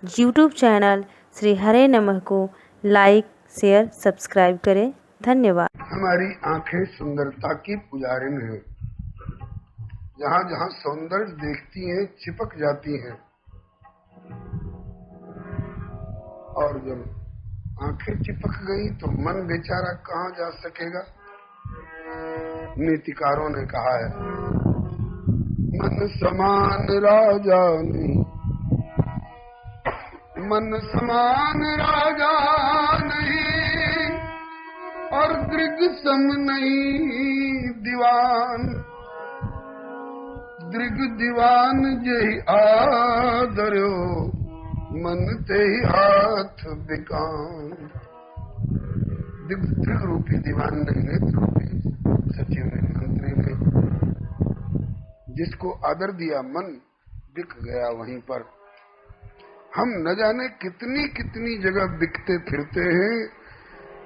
YouTube channel Shri हरे नमः को like, share, subscribe करें। धन्यवाद। हमारी आंखें सुंदरता की पुजारिन हैं। जहाँ जहाँ सौंदर्य देखती हैं चिपक जाती हैं, और जब आंखें चिपक गई तो मन बेचारा कहाँ जा सकेगा। नीतिकारों ने कहा है, मन समान राजा नहीं, मन समान राजा नहीं, और दृग सम नहीं दीवान। दृग दीवान जही आदर्यो, मन ते ही हाथ बिकान। दृग रूपी दीवान नहीं, नेत्र रूपी सचिव ने, मंत्री ने जिसको आदर दिया, मन बिक गया वहीं पर। हम न जाने कितनी कितनी जगह बिकते फिरते हैं,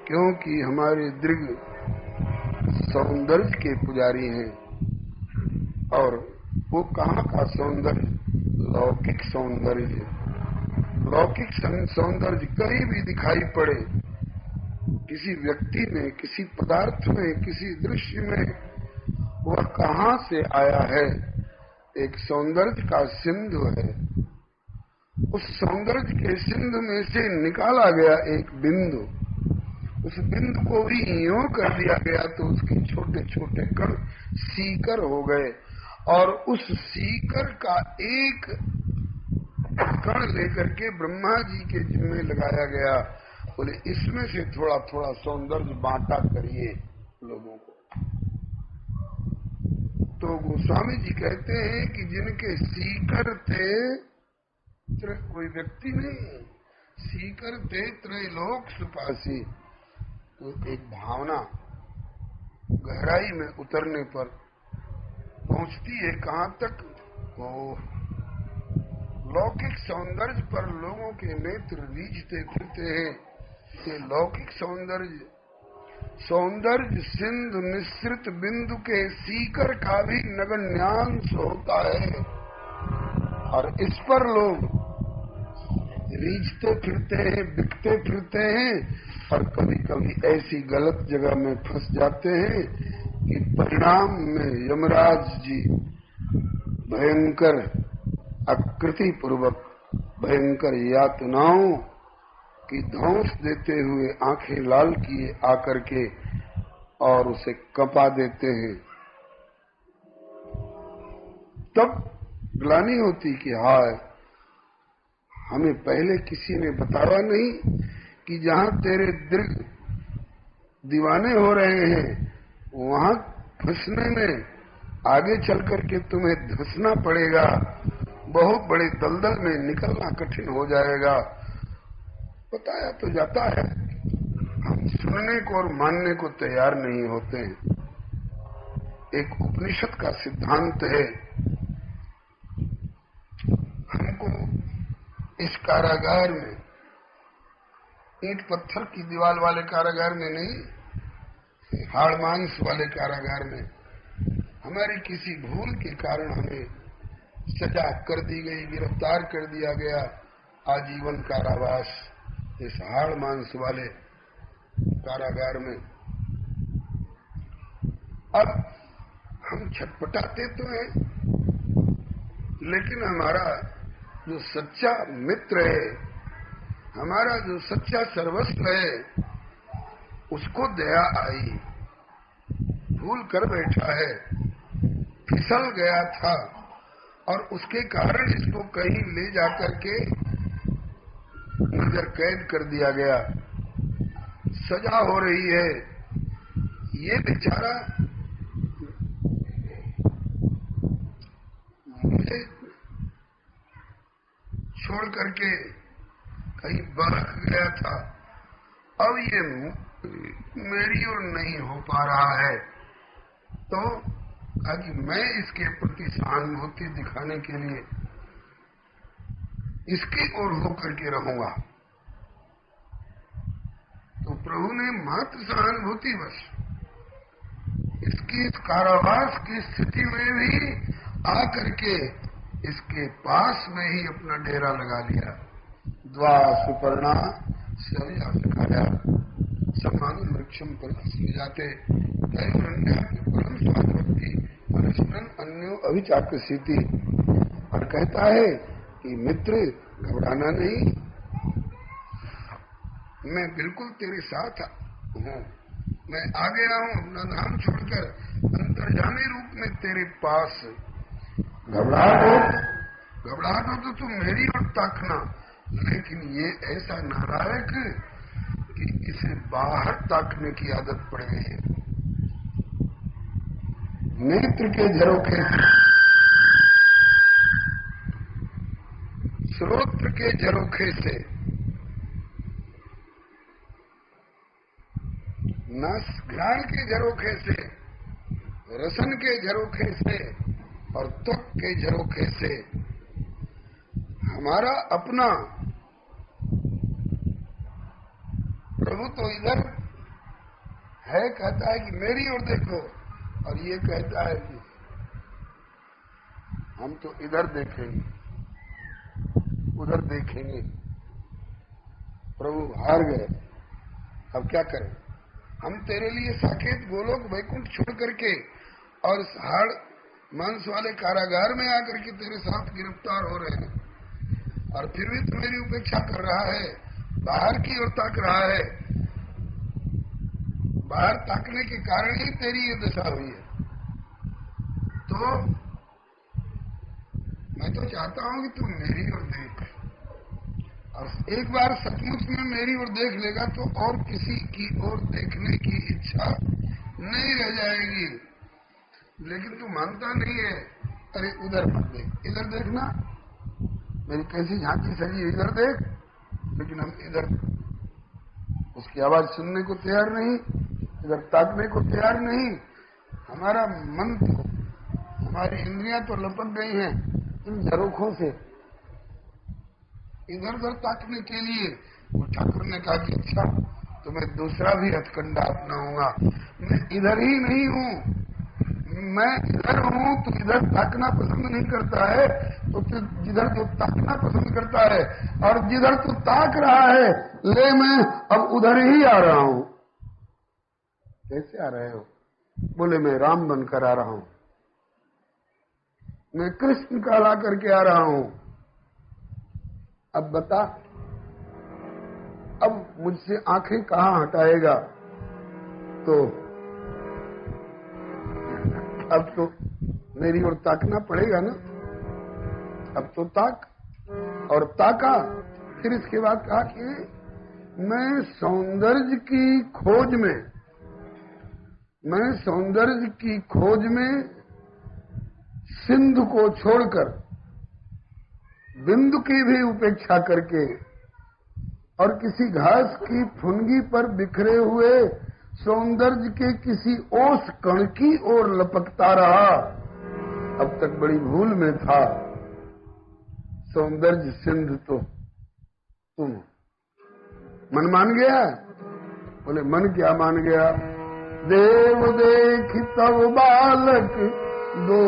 क्योंकि हमारे दृग सौंदर्य के पुजारी हैं। और वो कहाँ का सौंदर्य? लौकिक सौंदर्य। लौकिक सौंदर्य कहीं भी दिखाई पड़े, किसी व्यक्ति में, किसी पदार्थ में, किसी दृश्य में, वह कहाँ से आया है? एक सौंदर्य का सिंधु है। उस सौंदर्य के सिंधु में से निकाला गया एक बिंदु, उस बिंदु को भी यूं कर दिया गया तो उसके छोटे छोटे कण सीकर हो गए, और उस सीकर का एक कण लेकर के ब्रह्मा जी के जिम्मे लगाया गया। बोले इसमें से थोड़ा थोड़ा सौंदर्य बांटा करिए लोगों को। तो गोस्वामी जी कहते हैं कि जिनके सीकर थे, कोई व्यक्ति नहीं, सीकर थे त्रैलोक सुपासी। तो एक भावना गहराई में उतरने पर पहुंचती है कहां तक? वो लौकिक सौंदर्य पर लोगों के नेत्र रीझते फिरते हैं। ये लौकिक सौंदर्य सिंधु निश्रित बिंदु के सीकर का भी नगण्यांश होता है, और इस पर लोग रीझते फिरते हैं, बिकते फिरते हैं, और कभी कभी ऐसी गलत जगह में फंस जाते हैं कि परिणाम में यमराज जी भयंकर आकृति पूर्वक भयंकर यातनाओं की धौंस देते हुए आंखें लाल किए आकर के और उसे कंपा देते हैं। तब ग्लानि होती कि हाय, हमें पहले किसी ने बताया नहीं कि जहां तेरे दृग दीवाने हो रहे हैं वहां फंसने में आगे चल करके तुम्हें धंसना पड़ेगा, बहुत बड़े दलदल में निकलना कठिन हो जाएगा। बताया तो जाता है, हम सुनने को और मानने को तैयार नहीं होते हैं। एक उपनिषद का सिद्धांत है, हमको इस कारागार में, ईंट पत्थर की दीवार वाले कारागार में नहीं, हाड़ मांस वाले कारागार में हमारी किसी भूल के कारण हमें सजा कर दी गई, गिरफ्तार कर दिया गया, आजीवन कारावास इस हाड़ मांस वाले कारागार में। अब हम छटपटाते तो हैं, लेकिन हमारा जो सच्चा मित्र है, हमारा जो सच्चा सर्वस्व है, उसको दया आई, भूल कर बैठा है, फिसल गया था, और उसके कारण इसको कहीं ले जाकर के नजर कैद कर दिया गया, सजा हो रही है। ये बेचारा मुझे छोड़ करके कहीं भाग गया था, अब ये मेरी ओर नहीं हो पा रहा है, तो कि मैं इसके प्रति सहानुभूति दिखाने के लिए इसकी ओर होकर के रहूंगा। तो प्रभु ने मात्र सहानुभूति बस इसकी कारावास की स्थिति में भी आकर के इसके पास में ही अपना डेरा लगा लिया। द्वा सुपर्णा सविया सिखाया सम्मान वृक्षम पर जाते परम स्वादवती अनुस्मरण अन्यो अभिचाकृषिति। और कहता है कि मित्र घबराना नहीं, मैं बिल्कुल तेरे साथ हूँ, मैं आ गया हूँ अपना धाम छोड़कर अंतर्जामी रूप में तेरे पास। घबराहट हो तो तुम मेरी ओर ताकना, लेकिन ये ऐसा नालायक कि इसे बाहर ताकने की आदत पड़ गई है। नेत्र के झरोखे से, श्रोत्र के झरोखे से, घ्राण के झरोखे से, रसन के झरोखे से और त्वक के झरोखे से हमारा अपना प्रभु तो इधर है, कहता है कि मेरी ओर देखो, और ये कहता है कि हम तो इधर देखेंगे, उधर देखेंगे। प्रभु हार गए, अब क्या करें? हम तेरे लिए साकेत गोलोक वैकुंठ छोड़ करके और इस हाड़ मांस वाले कारागार में आकर के तेरे साथ गिरफ्तार हो रहे हैं, और फिर भी तू मेरी उपेक्षा कर रहा है, बाहर की ओर ताक रहा है। बाहर ताकने के कारण ही तेरी ये दशा हुई है। तो मैं तो चाहता हूं कि तू मेरी ओर देख, और एक बार सचमुच में मेरी ओर देख लेगा तो और किसी की ओर देखने की इच्छा नहीं रह जाएगी। लेकिन तू मानता नहीं है। अरे उधर मत देख, इधर देखना, मेरी कैसी झांकी सही, इधर देख। लेकिन हम इधर उसकी आवाज सुनने को तैयार नहीं, इधर ताकने को तैयार नहीं। हमारा मन तो, हमारी इंद्रियां तो लपक गई हैं इन झरोखों से इधर उधर ताकने के लिए। वो ठाकुर ने कहा कि अच्छा, तो मैं दूसरा भी हथकंडा अपनाऊंगा। मैं इधर ही नहीं हूँ, मैं इधर हूँ। तो इधर ताकना पसंद नहीं करता है, तो जिधर जो ताकना पसंद करता है, और जिधर तू ताक रहा है, ले मैं अब उधर ही आ रहा हूँ। कैसे आ रहे हो? बोले मैं राम बनकर आ रहा हूँ, मैं कृष्ण कहला करके आ रहा हूँ। अब बता, अब मुझसे आंखें कहाँ हटाएगा? तो अब तो मेरी ओर ताकना पड़ेगा ना। अब तो ताक, और ताका। फिर इसके बाद कहा कि मैं सौंदर्य की खोज में, मैं सौंदर्य की खोज में सिंधु को छोड़कर बिंदु की भी उपेक्षा करके और किसी घास की फुनगी पर बिखरे हुए सौंदर्य के किसी ओस कण की ओर लपकता रहा। अब तक बड़ी भूल में था। सौंदर्य सिंधु तो तुम। मन मान गया? बोले मन क्या मान गया? देव देख तब बालक दो,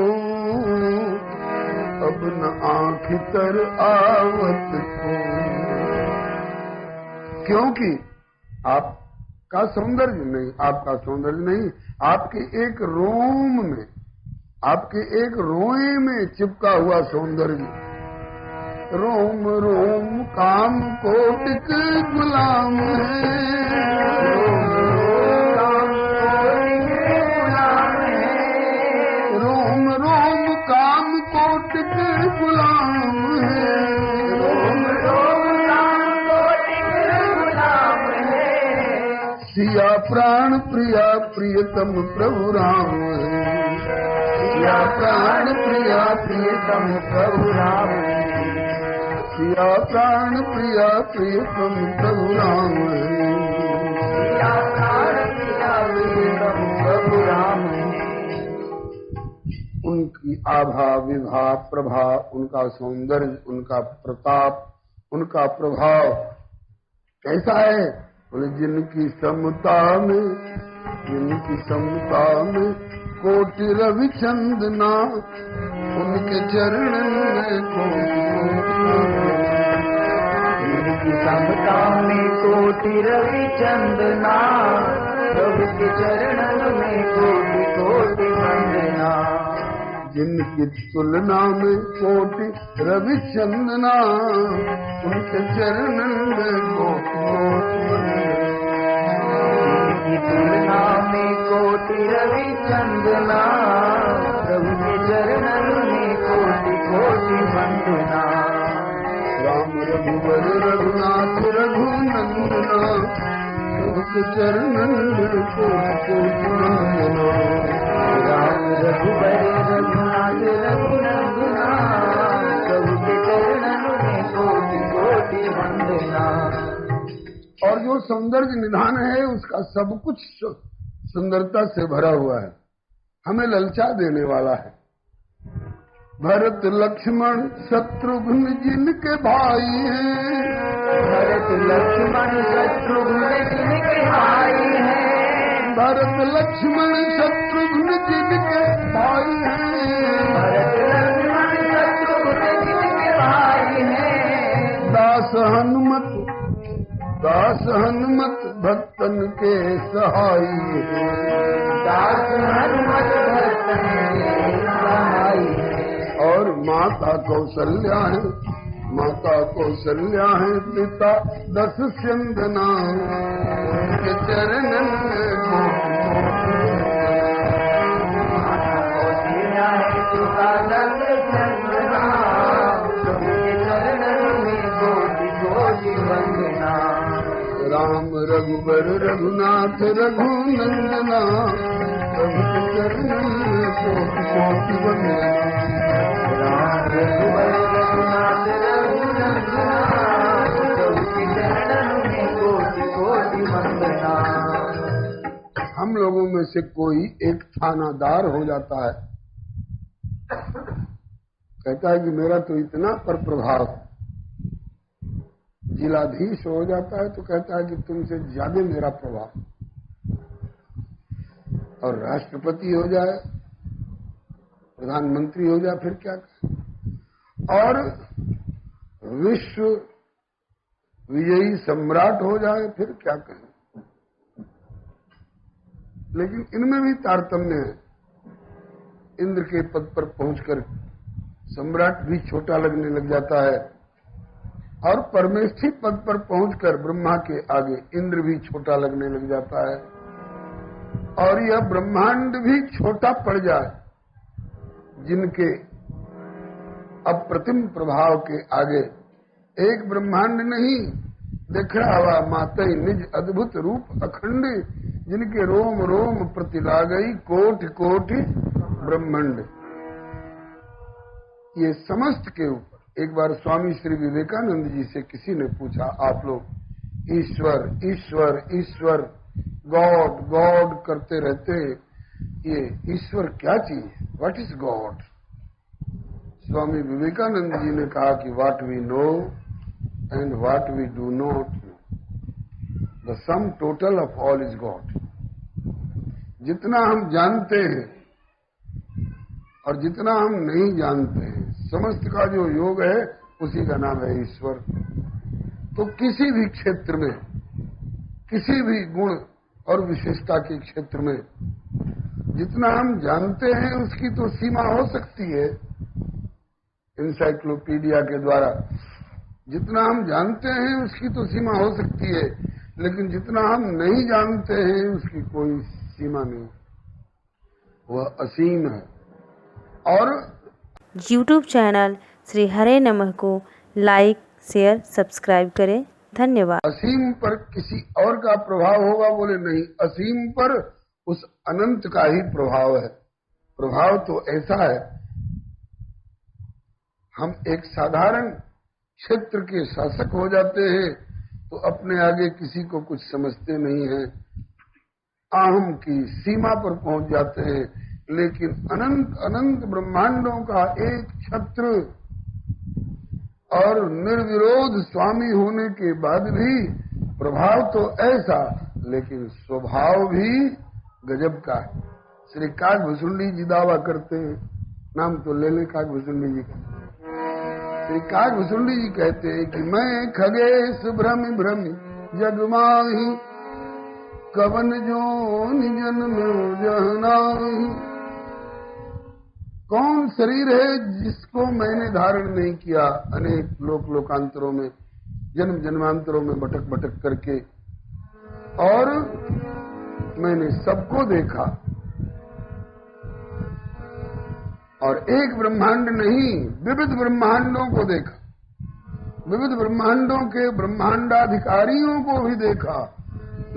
अब न आँख तर आवत को। क्योंकि आपका सौंदर्य नहीं, आपका सौंदर्य नहीं, आपके एक रोम में, आपके एक रोए में चिपका हुआ सौंदर्य। रोम रोम काम कोटिक गुलाम है, रोम रोम काम कोटिक गुलाम है, रोम रोम काम कोटिक गुलाम है। सिया प्राण प्रिया प्रियतम प्रभु राम है, सिया प्राण प्रिया प्रियतम प्रभु राम है, सिया प्राण प्रिया प्रियतम प्रभु राम है, सिया प्राण प्रिया प्रियतम प्रभु राम है। उनकी आभा विभा प्रभा, उनका सौंदर्य, उनका प्रताप, उनका प्रभाव कैसा है? बोले जिनकी समता में, जिनकी समता में कोटि रवि चंदना, उनके चरण में कोटि कोटि रवि चंदना, प्रभु के चरणन में कोटि कोटि वंदना। जिनकी तुलना में कोटि रवि चंदना, उनके चरणन में कोटि कोटि वंदना। जिनकी तुलना में कोटि रवि चंदना, प्रभु के चरणन में कोटि कोटि वंदना। राम रघुवर रघुनाथ रघुनंदना, प्रभु के चरणन में कोटि कोटि वंदना। राम रघुवर रघुनाथ रघुनंदना, प्रभु के चरणन में कोटि कोटि वंदना। और जो सौंदर्य निधान है उसका सब कुछ सुंदरता से भरा हुआ है, हमें ललचा देने वाला है। भरत लक्ष्मण शत्रुघ्न जिनके भाई हैं, भरत लक्ष्मण शत्रुघ्न जिनके भाई हैं। भरत लक्ष्मण शत्रुघ्न जिनके भाई हैं। भरत लक्ष्मण शत्रुघ्न जिनके भाई हैं। दास हनुमत भक्तन के सहाय हैं। दास हनुमत भक्तन के सहाय हैं। और माता कौशल्या है, माता कौशल्या है, पिता दस स्यंदना, उनके चरणन में माता कौशल्या है, पिता दस स्यंदना, उनके चरणन में कोटि कोटि वंदना। राम रघुबर रघुनाथ रघुनंदना, प्रभु के चरणन में कोटि कोटि वंदना। राम रघुबर रघुनाथ रघुनंदना, प्रभु के चरणन में कोटि कोटि वंदना। हम लोगों में से कोई एक थानादार हो जाता है, कहता है कि मेरा तो इतना पर प्रभाव। जिलाधीश हो जाता है तो कहता है कि तुमसे ज्यादा मेरा प्रभाव। और राष्ट्रपति हो जाए, प्रधानमंत्री हो जाए, फिर क्या करें। और विश्व विजयी सम्राट हो जाए, फिर क्या करें। लेकिन इनमें भी तारतम्य है। इंद्र के पद पर पहुंचकर सम्राट भी छोटा लगने लग जाता है, और परमेष्ठी पद पर पहुंचकर ब्रह्मा के आगे इंद्र भी छोटा लगने लग जाता है। और यह ब्रह्मांड भी छोटा पड़ जाए, जिनके अप्रतिम प्रभाव के आगे एक ब्रह्मांड नहीं, देखा हुआ मातई निज अद्भुत रूप अखंड, जिनके रोम रोम प्रतिला गई कोटि कोटि ब्रह्मांड। ये समस्त के ऊपर। एक बार स्वामी श्री विवेकानंद जी से किसी ने पूछा, आप लोग ईश्वर ईश्वर ईश्वर गॉड गॉड करते रहते, ये ईश्वर क्या चीज है? What is God? Swami Vivekananda ji ने कहा कि what we know and what we do not know, the sum total of all is God. जितना हम जानते हैं और जितना हम नहीं जानते हैं, समस्त का जो योग है उसी का नाम है ईश्वर। तो किसी भी क्षेत्र में, किसी भी गुण और विशेषता के क्षेत्र में जितना हम जानते हैं उसकी तो सीमा हो सकती है। इंसाइक्लोपीडिया के द्वारा जितना हम जानते हैं उसकी तो सीमा हो सकती है, लेकिन जितना हम नहीं जानते हैं उसकी कोई सीमा नहीं, वह असीम है। और YouTube चैनल श्री हरे नमः को लाइक शेयर सब्सक्राइब करें। धन्यवाद। असीम पर किसी और का प्रभाव होगा? बोले नहीं, असीम पर उस अनंत का ही प्रभाव है। प्रभाव तो ऐसा है, हम एक साधारण क्षेत्र के शासक हो जाते हैं तो अपने आगे किसी को कुछ समझते नहीं हैं, अहम की सीमा पर पहुंच जाते हैं। लेकिन अनंत अनंत ब्रह्मांडों का एक छत्र और निर्विरोध स्वामी होने के बाद भी प्रभाव तो ऐसा, लेकिन स्वभाव भी गजब का है। श्री काकभुसुंडी जी दावा करते हैं, नाम तो ले ले काकभुसुंडी जी का। श्री काकभुसुंडी जी कहते हैं कि मैं खगेश भ्रमि भ्रमि जग माही कवन जोन जन्म जहनाही। कौन शरीर है जिसको मैंने धारण नहीं किया, अनेक लोकांतरों में, जन्म जन्मांतरों में भटक भटक करके, और मैंने सबको देखा, और एक ब्रह्मांड नहीं विविध ब्रह्मांडों को देखा, विविध ब्रह्मांडों के ब्रह्मांडाधिकारियों को भी देखा,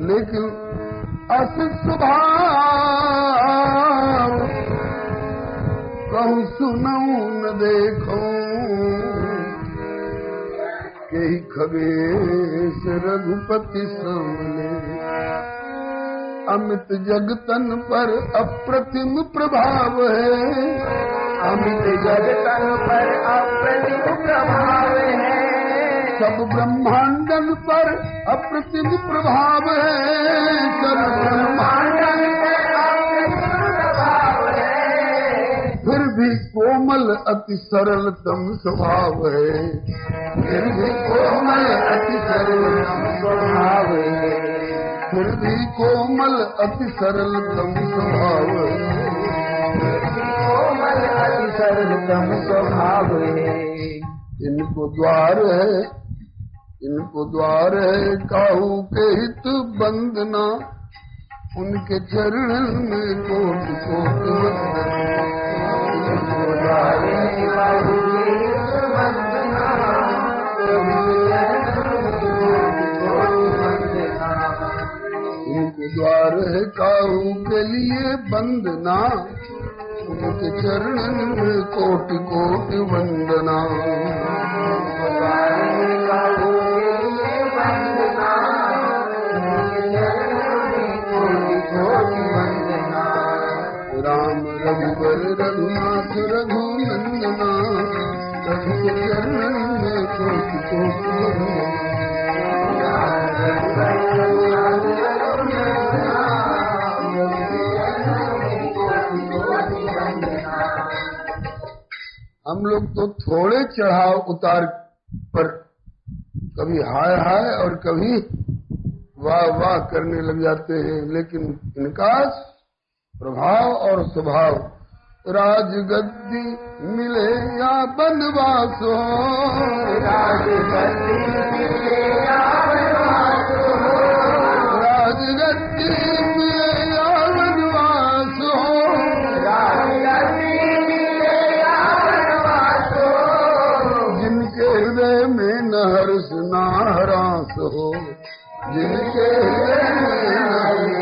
लेकिन अस स्वभाव कहूं सुनऊं न देखूं, के ही खगेश रघुपति सामने। अमित जगतन पर अप्रतिम प्रभाव है, अमित जगतन पर अप्रतिम प्रभाव है, सब ब्रह्मांडन पर अप्रतिम प्रभाव है, सब ब्रह्मांडन पर अप्रतिम प्रभाव है। फिर भी कोमल अति सरलतम स्वभाव है, फिर भी कोमल अति सरलतम स्वभाव है, फिर भी कोमल अति सरलतम स्वभाव है, कोमल अति सरलतम स्वभाव है। इनको द्वार है, इनको द्वार है काहू के हित बंदना, उनके चरण में कोटि कोटि वंदना। इनको द्वार है काहू के हित बंदना, उनके इनके द्वार है काहू के लिए बंदना, उनके चरणन में कोटि कोटि वंदना। राम रघुबर रघुनाथ रघुनंदना, रघु के चरणन में कोटि कोटि वंदना। हम लोग तो थोड़े चढ़ाव उतार पर कभी हाय हाय और कभी वाह वाह करने लग जाते हैं, लेकिन इनका प्रभाव और स्वभाव, राजगद्दी मिले या बनवास हो, राजगद्दी मिले या बनवास हो, राजगद्दी मिले या बनवास हो, राजगद्दी मिले या बनवास हो। जिनके हृदय में न हर्ष न हरास हो, जिनके हृदय में न हर्ष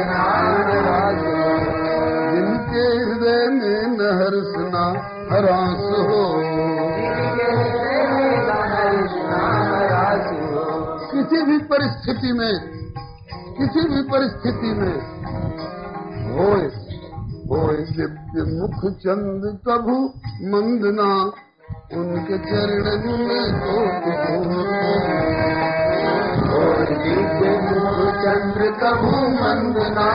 जिनके हृदय में न हर्ष न हरास हो, किसी भी परिस्थिति में, किसी भी परिस्थिति में होए होए दिव्य मुख चंद कभू मंदना, उनके चरणन में कोटि कोटि दिव्य मुख चंद्र कभू मंदना,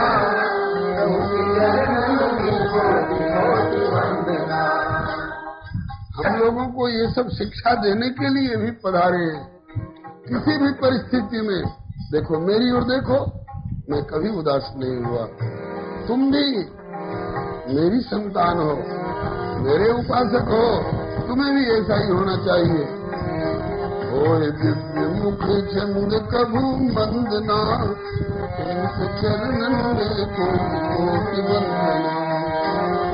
उनके चरणन में कोटि कोटि वंदना। हम लोगों को ये सब शिक्षा देने के लिए भी पधारे हैं। किसी भी परिस्थिति में देखो, मेरी ओर देखो, मैं कभी उदास नहीं हुआ। तुम भी मेरी संतान हो, मेरे उपासक हो, तुम्हें भी ऐसा ही होना चाहिए। होए दिव्य मुख चंद कभू वंदना, उनके चरणन में कोटि कोटि वंदना।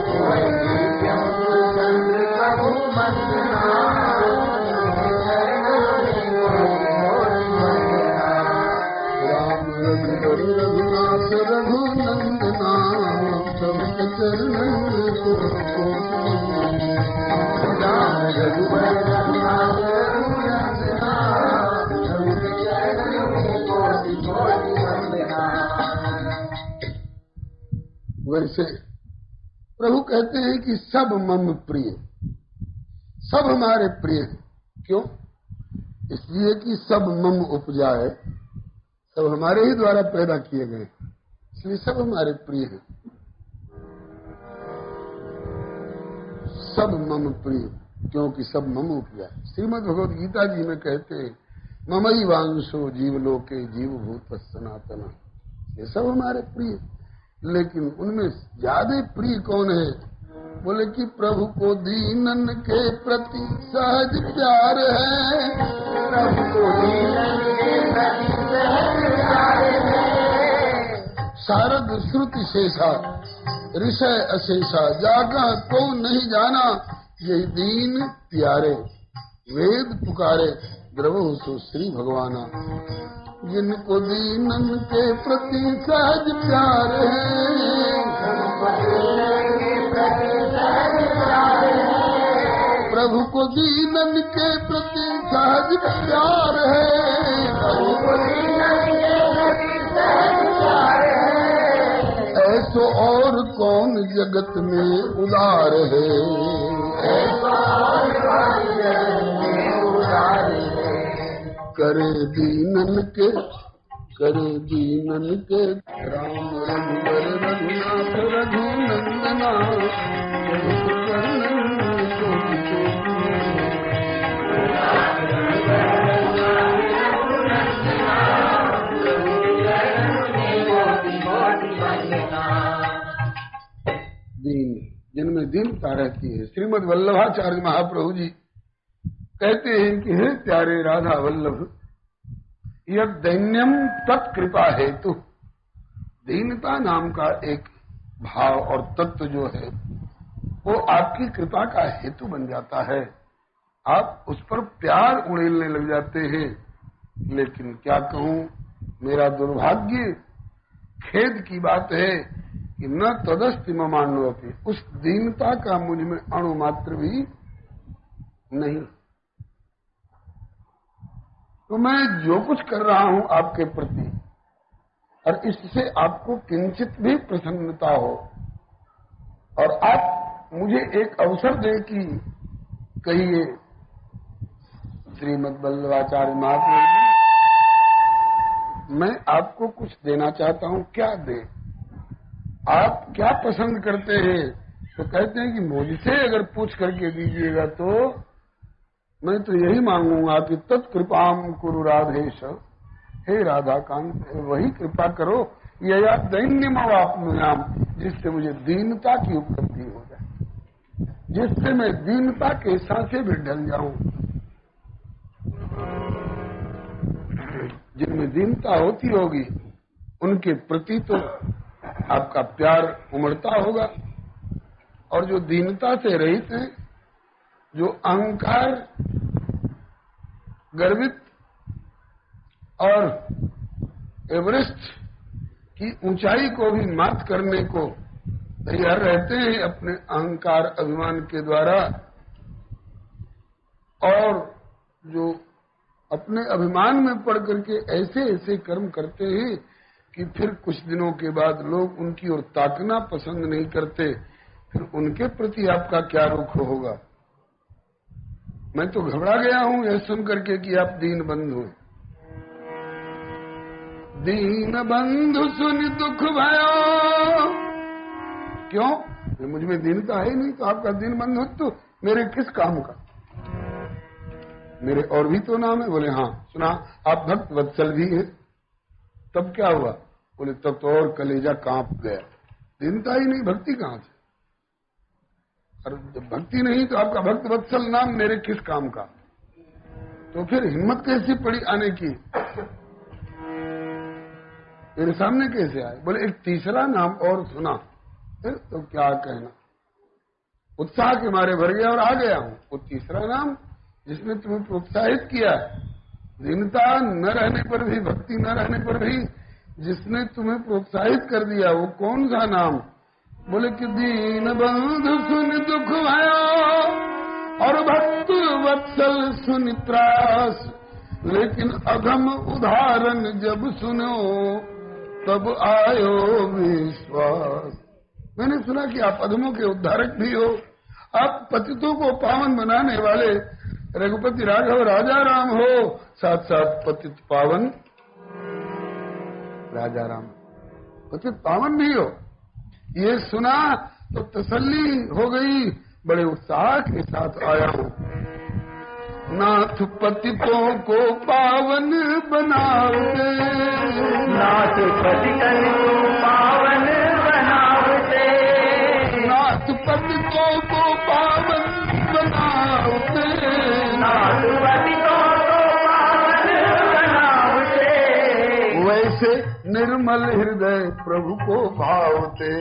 होए दिव्य मुख चंद कभू वंदना, उनके चरणन में कोटि कोटि वंदना। राम रघुबर रघुनाथ रघुनंदना, सबके चरणन में कोटि कोटि वंदना। राम रघुबर रघुनाथ रघुनंदना, सबके चरणन में कोटि कोटि वंदना। वैसे प्रभु कहते हैं कि सब मम प्रिय, सब हमारे प्रिय हैं। क्यों? इसलिए कि सब मम उपजाए, सब हमारे ही द्वारा पैदा किए गए, इसलिए सब हमारे प्रिय हैं। सब मम प्रिय, क्योंकि सब मम उपजाए। श्रीमद् भगवद गीता जी में कहते हैं ममई वांशो जीवलोके जीवभूत सनातन, ये सब हमारे प्रिय। लेकिन उनमें ज्यादा प्रिय कौन है? बोले कि प्रभु को दीनन के प्रति सहज प्यार है, प्रभु को दीनन के प्रति सहज प्यार है। शारद श्रुति शेषा ऋषय अशेषा, जागा को नहीं जाना यही दीन प्यारे। वेद पुकारे द्रवो सो श्री भगवाना, जिनको दीनन के प्रति सहज प्यार है। प्रभु को दीनन के प्रति सहज प्यार है, प्रभु को दीनन के प्रति सहज प्यार है। ऐसो और कौन जगत में उदार है, ऐसो और कौन जगत में उदार है। करे दीनन के राम रघुवर रघुनाथ रघुनंदना, दीन, जिनमें दीनता रहती है। श्रीमद वल्लभाचार्य महाप्रभु जी कहते हैं कि हे प्यारे राधा वल्लभ, यह दैन्यम तत्कृपा हेतु, दीनता नाम का एक भाव और तत्व जो है वो आपकी कृपा का हेतु बन जाता है। आप उस पर प्यार उड़ेलने लग जाते हैं। लेकिन क्या कहूं, मेरा दुर्भाग्य, खेद की बात है कि न तदस्ति ममान्वपि, उस दीनता का मुझ में अणु मात्र भी नहीं। तो मैं जो कुछ कर रहा हूं आपके प्रति, और इससे आपको किंचित भी प्रसन्नता हो, और आप मुझे एक अवसर दें कि कहिए श्रीमद वल्लभाचार्य महाप्रभु जी, मैं आपको कुछ देना चाहता हूं, क्या दे? आप क्या पसंद करते हैं? तो कहते हैं कि मुझसे अगर पूछ करके दीजिएगा तो मैं तो यही मांगूंगा कि तत्कृपाम कुरु राधेश, हे राधा कांत, वही कृपा करो यया दैन्यमवाप्नुयाम, जिससे मुझे दीनता की उपलब्धि हो जाए, जिससे मैं दीनता के सांसे भी ढल जाऊं। जिनमें दीनता होती होगी उनके प्रति तो आपका प्यार उमड़ता होगा, और जो दीनता से रहित हैं, जो अहंकार गर्वित और एवरेस्ट की ऊंचाई को भी मात करने को तैयार रहते हैं अपने अहंकार अभिमान के द्वारा, और जो अपने अभिमान में पड़ करके ऐसे ऐसे कर्म करते हैं कि फिर कुछ दिनों के बाद लोग उनकी ओर ताकना पसंद नहीं करते, फिर उनके प्रति आपका क्या रुख होगा? मैं तो घबरा गया हूं यह सुन करके कि आप दीन बंधु। दीन बंधु सुन दुख भयो, क्यों? मुझ में दीनता है नहीं, तो आपका दीन बंधुत्व मेरे किस काम का? मेरे और भी तो नाम है। बोले हाँ, सुना आप भक्त वत्सल भी हैं। तब क्या हुआ? बोले तब तो और कलेजा कांप गया। दीनता ही नहीं, भक्ति कहां से? और जब भक्ति नहीं तो आपका भक्त वत्सल नाम मेरे किस काम का? तो फिर हिम्मत कैसी पड़ी आने की? मेरे सामने कैसे आए? बोले एक तीसरा नाम और सुना। फिर तो क्या कहना, उत्साह के मारे भर गया और आ गया हूं। वो तीसरा नाम जिसने तुम्हें प्रोत्साहित किया, दीनता न रहने पर भी, भक्ति न रहने पर भी जिसने तुम्हें प्रोत्साहित कर दिया, वो कौन सा नाम? बोले कि दीन बंधु सुन दुख भयो और भक्त वत्सल सुन त्रास, लेकिन अधम उदाहरण जब सुनो तब आयो विश्वास। मैंने सुना कि आप अधमों के उद्धारक भी हो, आप पतितों को पावन बनाने वाले रघुपति राघव राजा राम हो, साथ साथ पतित पावन राजा राम, पतित पावन भी हो। ये सुना तो तसल्ली हो गई, बड़े उत्साह के साथ आया हूं। नाथ पतितों को पावन बनावते, नाथ पतितन को पावन बनावते, नाथ पतितों को पावन बनावते, नाथ पतितों को पावन बनावते, वैसे निर्मल हृदय प्रभु को भावते,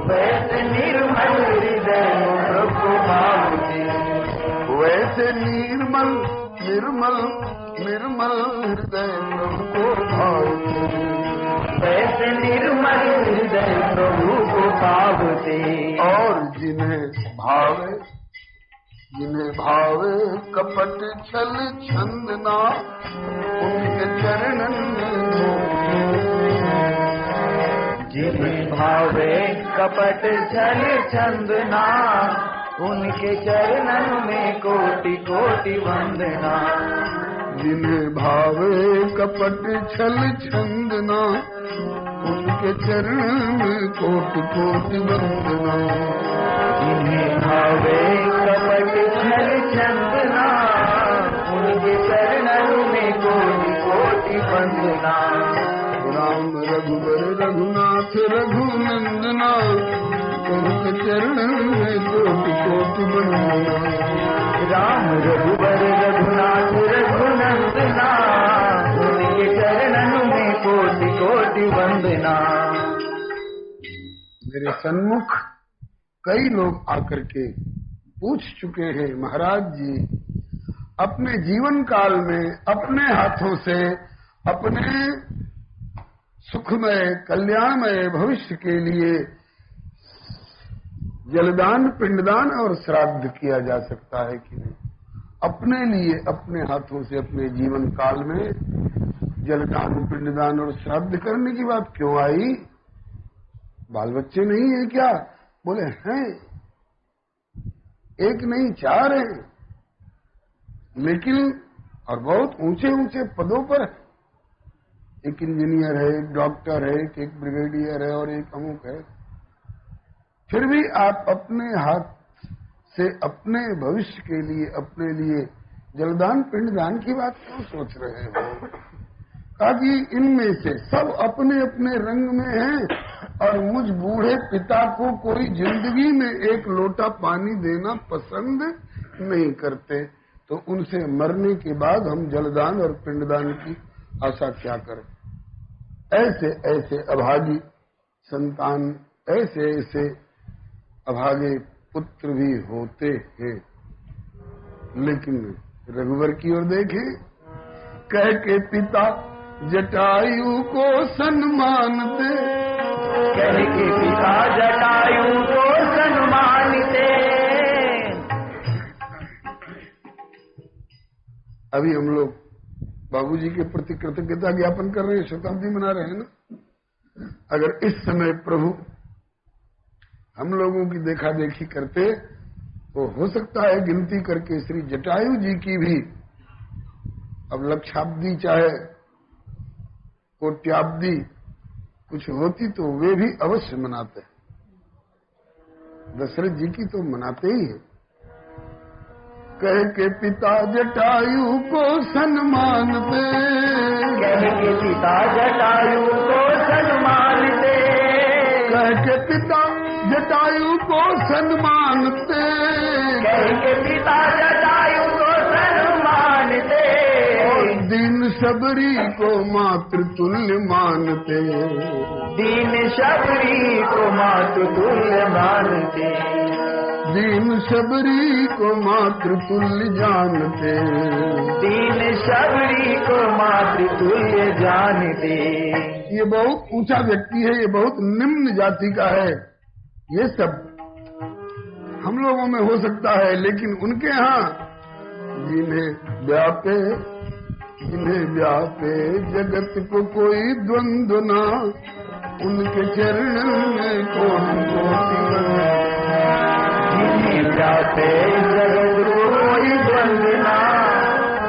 वैसे निर्मल हृदय प्रभु को भावते, वैसे निर्मल निर्मल निर्मल हृदय प्रभु को भावते, वैसे निर्मल हृदय प्रभु को भावते, और जिन्हें भावे कपट छल छंदना उनके चरणन में, जिन्हें भावे कपट छल छंदना उनके चरणन में कोटि कोटि वंदना, जिन्हें भावे कपट छल छंदना उनके चरणन में कोटि कोटि वंदना, जिन्हें भावे कपट छल छंदना उनके चरणन में कोटि कोटि वंदना, राम रघुवर रघुनाथ रघुनंदना उनके चरणन में कोटि कोटि वंदना, राम रघुवर रघुनाथ रघुनंदना उनके चरणन में कोटि कोटि वंदना। मेरे सन्मुख कई लोग आकर के पूछ चुके हैं, महाराज जी अपने जीवन काल में अपने हाथों से अपने सुखमय कल्याणमय भविष्य के लिए जलदान पिंडदान और श्राद्ध किया जा सकता है कि नहीं? अपने लिए अपने हाथों से अपने जीवन काल में जलदान पिंडदान और श्राद्ध करने की बात क्यों आई? बाल बच्चे नहीं है क्या? बोले हैं, एक नहीं 4 हैं, लेकिन और बहुत ऊंचे ऊंचे पदों पर है। एक इंजीनियर है, एक डॉक्टर है, एक ब्रिगेडियर है और एक अमुक है। फिर भी आप अपने हाथ से अपने भविष्य के लिए अपने लिए जलदान पिंडदान की बात क्यों सोच रहे हो? कहा कि इनमें से सब अपने अपने रंग में हैं और मुझ बूढ़े पिता को कोई जिंदगी में एक लोटा पानी देना पसंद नहीं करते, तो उनसे मरने के बाद हम जलदान और पिंडदान की आशा क्या करें? ऐसे ऐसे अभागी संतान, ऐसे ऐसे अभागे पुत्र भी होते हैं। लेकिन रघुवर की ओर देखें, कह के पिता जटायु को सम्मान दे, कह के पिता जटायु को सम्मान दे। अभी हम लोग बाबूजी के प्रति कृतज्ञता ज्ञापन कर रहे हैं, शताब्दी मना रहे हैं ना। अगर इस समय प्रभु हम लोगों की देखा देखी करते तो हो सकता है गिनती करके श्री जटायु जी की भी अब लक्षाब्दी चाहे कोट्याब्दी कुछ होती तो वे भी अवश्य मनाते। दशरथ जी की तो मनाते ही है। कह के पिता जटायु को सम्मान दे, कह के पिता जटायु को सम्मान दे, कह के पिता जटायु को सम्मान दे, कह के पिता जटायु को सम्मान दे। और दीन शबरी को मातृतुल्य मानते, दीन शबरी को मातृतुल्य मानते, दीन शबरी को मातृतुल्य जानते, दीन शबरी को मातृतुल्य जानते। ये बहुत ऊंचा व्यक्ति है, ये बहुत निम्न जाति का है। ये सब हम लोगों में हो सकता है, लेकिन उनके यहाँ जिन्हें व्यापे जगत को कोई द्वंद्व ना, उनके चरण में कोटि कोटि जिन्हें व्यापे जगत को कोई द्वंद्व ना,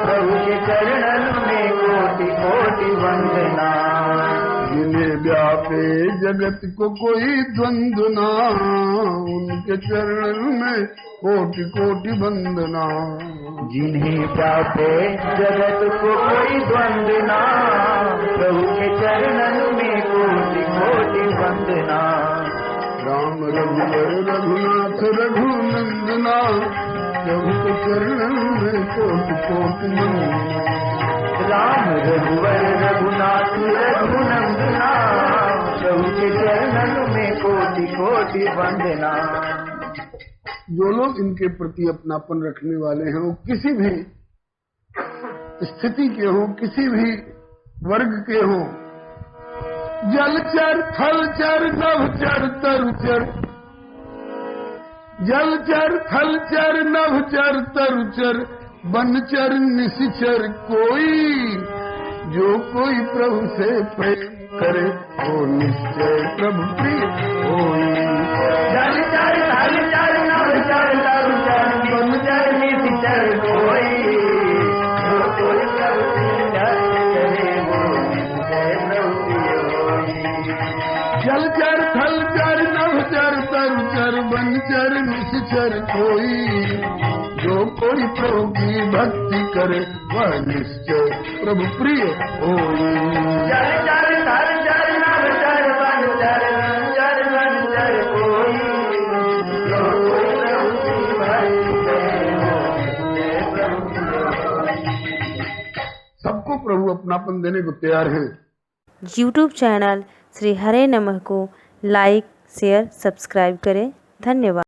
प्रभु के चरणन में कोटि कोटि वंदना। जिन्हें व्यापे जगत को कोई द्वंद्व ना, उनके चरण में कोटि कोटि वंदना। जिन्हें व्यापे जगत को कोई द्वंद ना, प्रभु के चरणन में कोटि कोटि वंदना। राम रघुवर रघुनाथ रघुनंदना, प्रभु के चरणन में कोटि कोटि वंदना। राम रघुवर रघुनाथ रघुनंदना, प्रभु के चरणन में कोटि कोटि वंदना। जो लोग इनके प्रति अपनापन रखने वाले हैं वो किसी भी स्थिति के हो, किसी भी वर्ग के हो, जलचर थलचर नभचर तरुचर, जलचर थलचर नभचर तरुचर, बनचर निशिचर कोई, जो कोई प्रभु से प्रेम करे वो निश्चय प्रभु प्रिय होई। जलचर थलचर नभचर तरुचर, बनचर निशिचर कोई, जो कोई प्रभु से करे वो निश्चय प्रभु प्रिय होई। जलचर थलचर नभचर तरुचर, बनचर निश्चर कोई, जो कोई प्रभु की भक्ति करे वह निश्चय प्रभु प्रिय होई। जलचर थलचर नभचर बनचर, बनचर बनचर कोई, जो कोई प्रभु की भक्ति करे वो निश्चय प्रभु प्रिय होई। सबको प्रभु अपनापन देने को तैयार है। यूट्यूब चैनल श्री हरे नमः को लाइक शेयर सब्सक्राइब करें। धन्यवाद।